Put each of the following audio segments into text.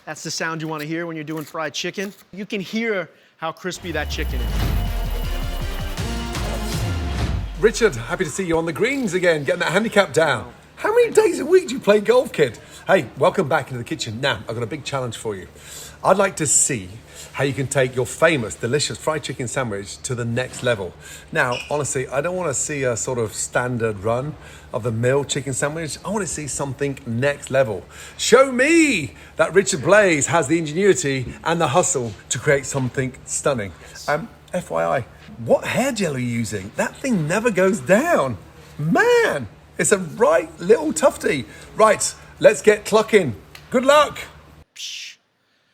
That's the sound you want to hear when you're doing fried chicken. You can hear how crispy that chicken is. Richard, happy to see you on the greens again, getting that handicap down. How many days a week do you play golf, kid? Hey, welcome back into the kitchen. Now, I've got a big challenge for you. I'd like to see how you can take your famous, delicious fried chicken sandwich to the next level. Now, honestly, I don't want to see a sort of standard run of the mill chicken sandwich. I want to see something next level. Show me that Richard Blais has the ingenuity and the hustle to create something stunning. FYI, what hair gel are you using? That thing never goes down. Man, it's a right little tufty. Right, let's get clucking. Good luck.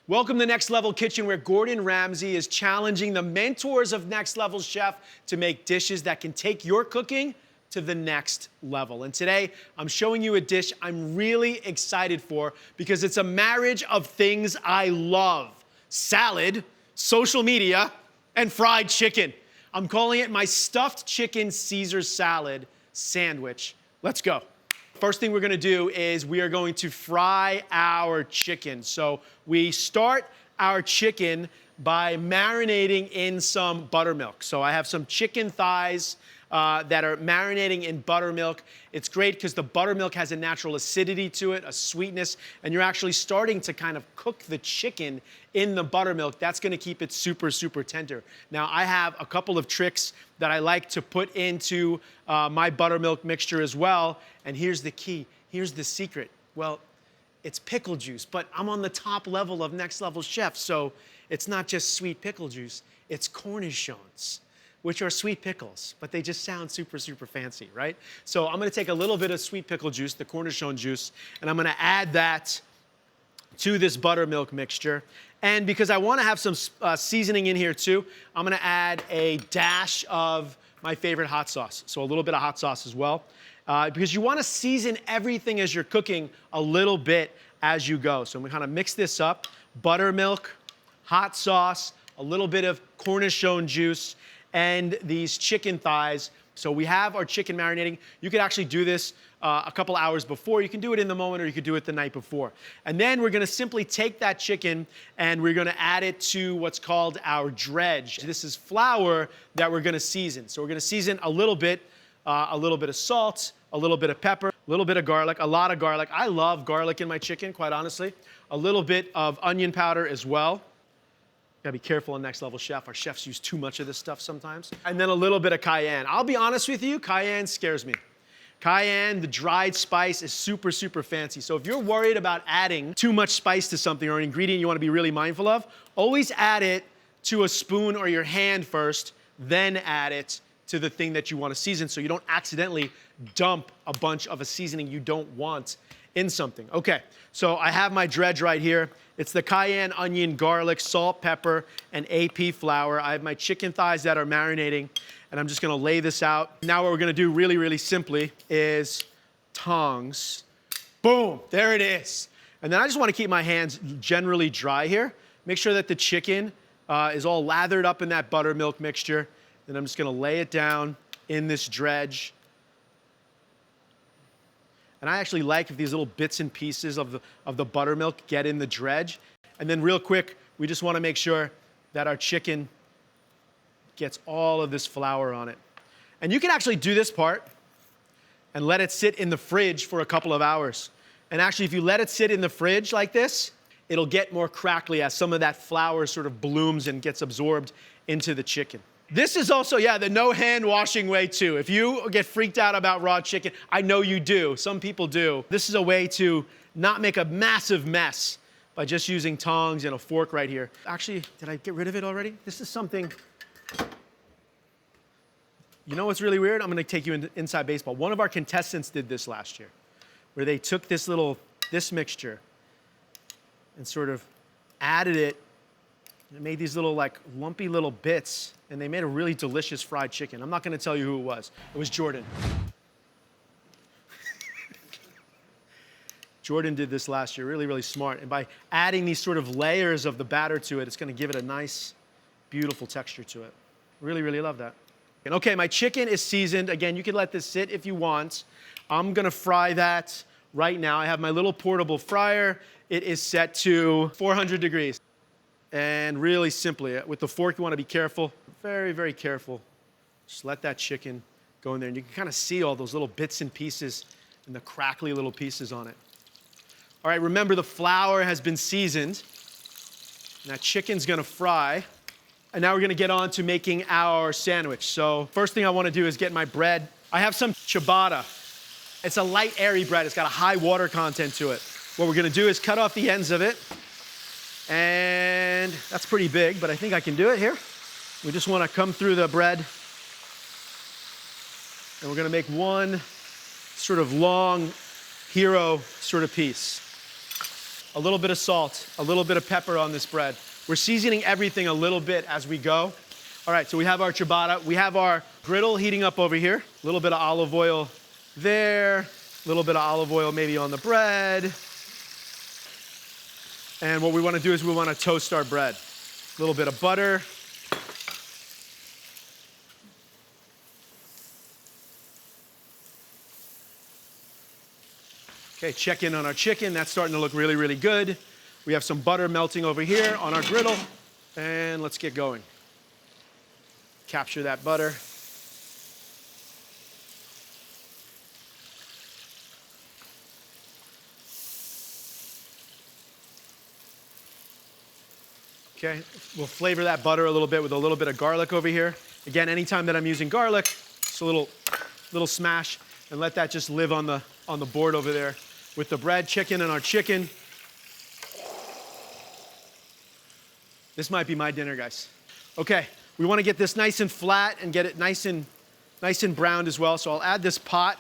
Welcome to Next Level Kitchen, where Gordon Ramsay is challenging the mentors of Next Level Chef to make dishes that can take your cooking to the next level. And today, I'm showing you a dish I'm really excited for because it's a marriage of things I love: salad, social media, and fried chicken. I'm calling it my stuffed chicken Caesar salad sandwich. Let's go. First thing we're gonna do is we are going to fry our chicken. So we start our chicken by marinating in some buttermilk. So I have some chicken thighs that are marinating in buttermilk. It's great because the buttermilk has a natural acidity to it, a sweetness, and you're actually starting to kind of cook the chicken in the buttermilk. That's gonna keep it super, super tender. Now, I have a couple of tricks that I like to put into my buttermilk mixture as well, and here's the key, here's the secret. Well, it's pickle juice, but I'm on the top level of Next Level Chef, so it's not just sweet pickle juice, it's cornichons, which are sweet pickles, but they just sound super, super fancy, right? So I'm gonna take a little bit of sweet pickle juice, the cornichon juice, and I'm gonna add that to this buttermilk mixture. And because I wanna have some seasoning in here too, I'm gonna add a dash of my favorite hot sauce. So a little bit of hot sauce as well. Because you wanna season everything as you're cooking a little bit as you go. So I'm gonna kinda mix this up: buttermilk, hot sauce, a little bit of cornichon juice, and these chicken thighs. So we have our chicken marinating. You could actually do this a couple hours before. You can do it in the moment, or you could do it the night before. And then we're gonna simply take that chicken and we're gonna add it to what's called our dredge. This is flour that we're gonna season. So we're gonna season a little bit of salt, a little bit of pepper, a little bit of garlic, a lot of garlic. I love garlic in my chicken, quite honestly. A little bit of onion powder as well. Gotta be careful on Next Level Chef. Our chefs use too much of this stuff sometimes. And then a little bit of cayenne. I'll be honest with you, cayenne scares me. Cayenne, the dried spice, is super, super fancy. So if you're worried about adding too much spice to something or an ingredient you wanna be really mindful of, always add it to a spoon or your hand first, then add it to the thing that you wanna season so you don't accidentally dump a bunch of a seasoning you don't want in something. Okay, so I have my dredge right here. It's the cayenne, onion, garlic, salt, pepper, and AP flour. I have my chicken thighs that are marinating, and I'm just gonna lay this out. Now what we're gonna do really, really simply is tongs. Boom, there it is. And then I just wanna keep my hands generally dry here. Make sure that the chicken is all lathered up in that buttermilk mixture. Then I'm just gonna lay it down in this dredge. And I actually like if these little bits and pieces of the buttermilk get in the dredge. And then real quick, we just wanna make sure that our chicken gets all of this flour on it. And you can actually do this part and let it sit in the fridge for a couple of hours. And actually, if you let it sit in the fridge like this, it'll get more crackly as some of that flour sort of blooms and gets absorbed into the chicken. This is also, the no hand washing way too. If you get freaked out about raw chicken, I know you do, some people do. This is a way to not make a massive mess by just using tongs and a fork right here. Actually, did I get rid of it already? This is something, you know what's really weird? I'm gonna take you inside baseball. One of our contestants did this last year, where they took this mixture and sort of added it. It made these little lumpy little bits, and they made a really delicious fried chicken. I'm not gonna tell you who it was. It was Jordan. Jordan did this last year, really, really smart. And by adding these sort of layers of the batter to it, it's gonna give it a nice, beautiful texture to it. Really, really love that. And okay, my chicken is seasoned. Again, you can let this sit if you want. I'm gonna fry that right now. I have my little portable fryer. It is set to 400 degrees. And really simply, with the fork, you want to be careful, very, very careful. Just let that chicken go in there. And you can kind of see all those little bits and pieces and the crackly little pieces on it. All right, remember the flour has been seasoned. And that chicken's going to fry. And now we're going to get on to making our sandwich. So first thing I want to do is get my bread. I have some ciabatta. It's a light, airy bread. It's got a high water content to it. What we're going to do is cut off the ends of it. And that's pretty big, but I think I can do it here. We just want to come through the bread. And we're going to make one sort of long hero sort of piece. A little bit of salt, a little bit of pepper on this bread. We're seasoning everything a little bit as we go. All right, so we have our ciabatta. We have our griddle heating up over here. A little bit of olive oil there. A little bit of olive oil maybe on the bread. And what we want to do is we want to toast our bread. A little bit of butter. Okay, check in on our chicken. That's starting to look really, really good. We have some butter melting over here on our griddle. And let's get going. Capture that butter. Okay, we'll flavor that butter a little bit with a little bit of garlic over here. Again, anytime that I'm using garlic, just a little smash, and let that just live on the board over there with the bread, chicken, and our chicken. This might be my dinner, guys. Okay, we want to get this nice and flat and get it nice and browned as well. So I'll add this pot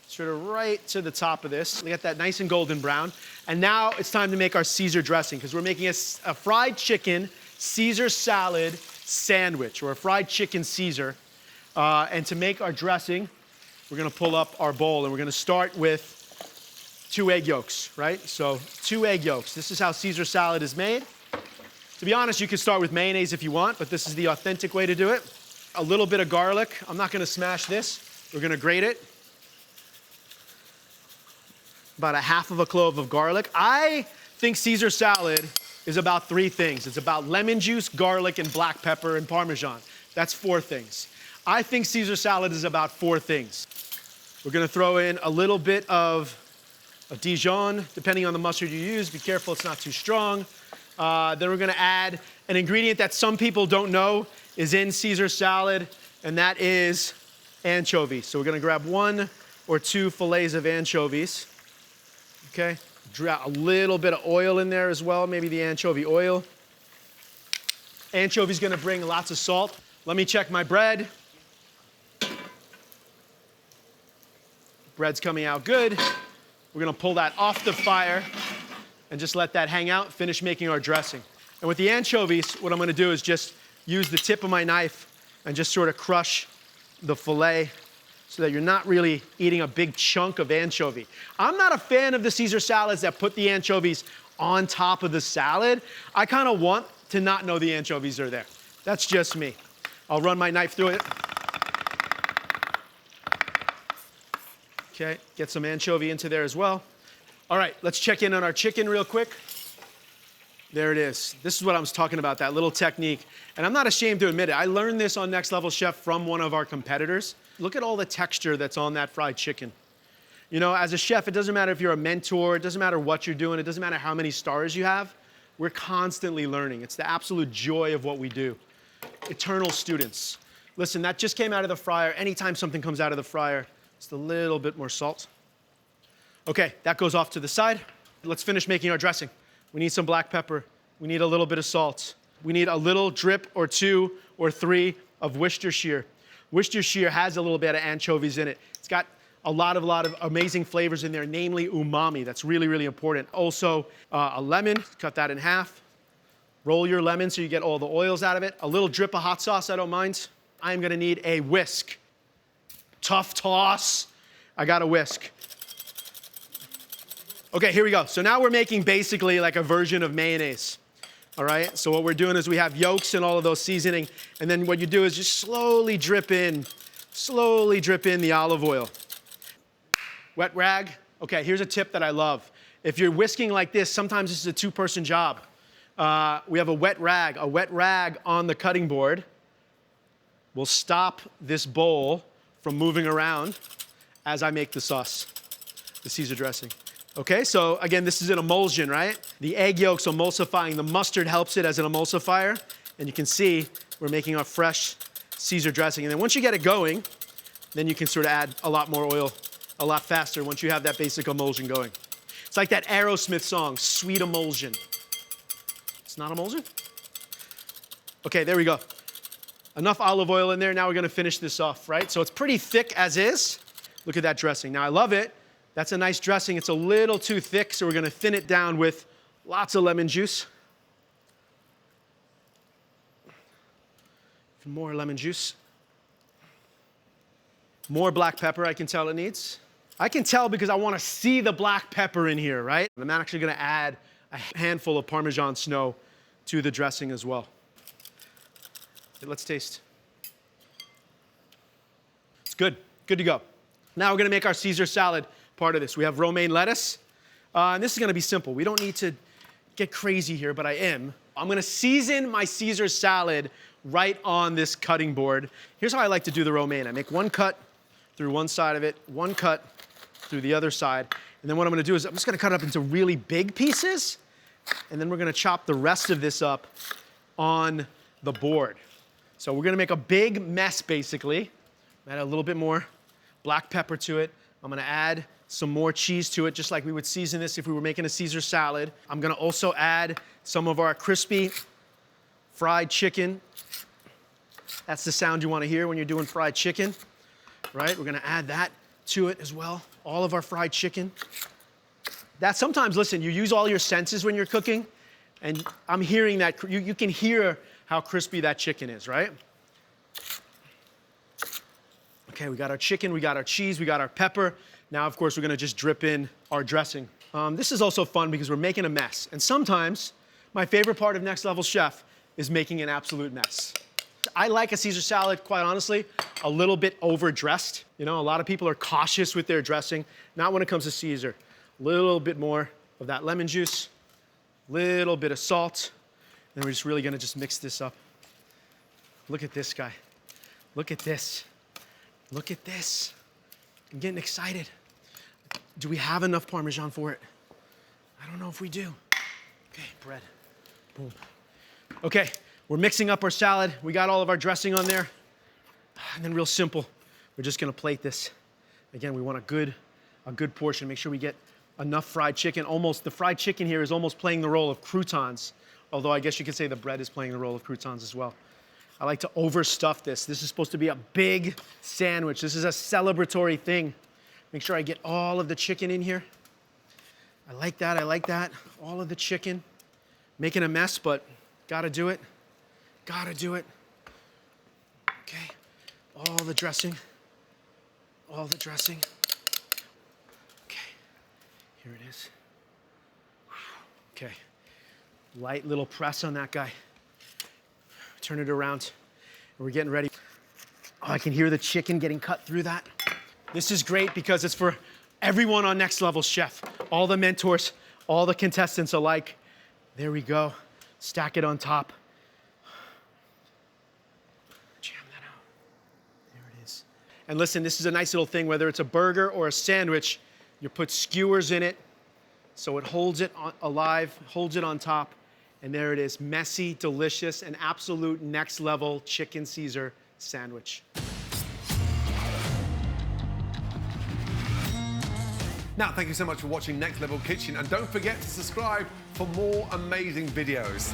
sort of right to the top of this. We get that nice and golden brown. And now it's time to make our Caesar dressing because we're making a fried chicken Caesar salad sandwich, or a fried chicken Caesar. And to make our dressing, we're going to pull up our bowl and we're going to start with 2 egg yolks, right? So 2 egg yolks. This is how Caesar salad is made. To be honest, you can start with mayonnaise if you want, but this is the authentic way to do it. A little bit of garlic. I'm not going to smash this. We're going to grate it. About a half of a clove of garlic. I think Caesar salad is about 3 things. It's about lemon juice, garlic, and black pepper and Parmesan. That's 4 things. I think Caesar salad is about 4 things. We're going to throw in a little bit of a Dijon, depending on the mustard you use. Be careful it's not too strong. Then we're going to add an ingredient that some people don't know is in Caesar salad, and that is anchovies. So we're going to grab 1 or 2 fillets of anchovies. Okay, drop a little bit of oil in there as well, maybe the anchovy oil. Anchovy's going to bring lots of salt. Let me check my bread. Bread's coming out good. We're going to pull that off the fire and just let that hang out, finish making our dressing. And with the anchovies, what I'm going to do is just use the tip of my knife and just sort of crush the fillet so that you're not really eating a big chunk of anchovy. I'm not a fan of the Caesar salads that put the anchovies on top of the salad. I kind of want to not know the anchovies are there. That's just me. I'll run my knife through it. Okay, get some anchovy into there as well. All right, let's check in on our chicken real quick. There it is. This is what I was talking about, that little technique. And I'm not ashamed to admit it. I learned this on Next Level Chef from one of our competitors. Look at all the texture that's on that fried chicken. You know, as a chef, it doesn't matter if you're a mentor, it doesn't matter what you're doing, it doesn't matter how many stars you have. We're constantly learning. It's the absolute joy of what we do. Eternal students. Listen, that just came out of the fryer. Anytime something comes out of the fryer, just a little bit more salt. Okay, that goes off to the side. Let's finish making our dressing. We need some black pepper. We need a little bit of salt. We need a little drip or 2 or 3 of Worcestershire. Worcestershire has a little bit of anchovies in it. It's got a lot of amazing flavors in there, namely umami. That's really, really important. Also, a lemon, cut that in half. Roll your lemon so you get all the oils out of it. A little drip of hot sauce, I don't mind. I'm gonna need a whisk. Tough toss. I got a whisk. Okay, here we go. So now we're making basically like a version of mayonnaise. All right, so what we're doing is we have yolks and all of those seasoning, and then what you do is just slowly drip in the olive oil. Wet rag. Okay, here's a tip that I love. If you're whisking like this, sometimes this is a two-person job. We have a wet rag on the cutting board will stop this bowl from moving around as I make the sauce, the Caesar dressing. Okay, so again, this is an emulsion, right? The egg yolk's emulsifying. The mustard helps it as an emulsifier. And you can see we're making our fresh Caesar dressing. And then once you get it going, then you can sort of add a lot more oil a lot faster once you have that basic emulsion going. It's like that Aerosmith song, Sweet Emulsion. It's not emulsion? Okay, there we go. Enough olive oil in there. Now we're gonna finish this off, right? So it's pretty thick as is. Look at that dressing. Now I love it. That's a nice dressing. It's a little too thick, so we're gonna thin it down with lots of lemon juice. More lemon juice. More black pepper, I can tell it needs. I can tell because I wanna see the black pepper in here, right? I'm actually gonna add a handful of Parmesan snow to the dressing as well. Let's taste. It's good, good to go. Now we're gonna make our Caesar salad part of this. We have romaine lettuce, and this is gonna be simple. We don't need to get crazy here, but I am. I'm gonna season my Caesar salad right on this cutting board. Here's how I like to do the romaine. I make one cut through one side of it, one cut through the other side, and then what I'm gonna do is I'm just gonna cut it up into really big pieces, and then we're gonna chop the rest of this up on the board. So we're gonna make a big mess, basically. Add a little bit more black pepper to it. I'm gonna add some more cheese to it, just like we would season this if we were making a Caesar salad. I'm gonna also add some of our crispy fried chicken. That's the sound you wanna hear when you're doing fried chicken, right? We're gonna add that to it as well, all of our fried chicken. That sometimes, listen, you use all your senses when you're cooking, and I'm hearing that, you can hear how crispy that chicken is, right? Okay, we got our chicken, we got our cheese, we got our pepper. Now, of course, we're gonna just drip in our dressing. This is also fun because we're making a mess. And sometimes, my favorite part of Next Level Chef is making an absolute mess. I like a Caesar salad, quite honestly, a little bit overdressed. You know, a lot of people are cautious with their dressing, not when it comes to Caesar. A little bit more of that lemon juice, little bit of salt, and we're just really gonna just mix this up. Look at this guy. Look at this. Look at this. I'm getting excited. Do we have enough Parmesan for it? I don't know if we do. Okay, bread. Boom. Okay, we're mixing up our salad. We got all of our dressing on there. And then real simple, we're just gonna plate this. Again, we want a good portion. Make sure we get enough fried chicken. Almost, the fried chicken here is almost playing the role of croutons. Although I guess you could say the bread is playing the role of croutons as well. I like to overstuff this. This is supposed to be a big sandwich. This is a celebratory thing. Make sure I get all of the chicken in here. I like that, I like that. All of the chicken. Making a mess, but gotta do it. Gotta do it. Okay, all the dressing. All the dressing. Okay, here it is. Okay, light little press on that guy. Turn it around, and we're getting ready. Oh, I can hear the chicken getting cut through that. This is great because it's for everyone on Next Level Chef. All the mentors, all the contestants alike. There we go. Stack it on top. Jam that out. There it is. And listen, this is a nice little thing, whether it's a burger or a sandwich, you put skewers in it, so it holds it alive, holds it on top. And there it is, messy, delicious, and absolute next level chicken Caesar sandwich. Now, thank you so much for watching Next Level Kitchen, and don't forget to subscribe for more amazing videos.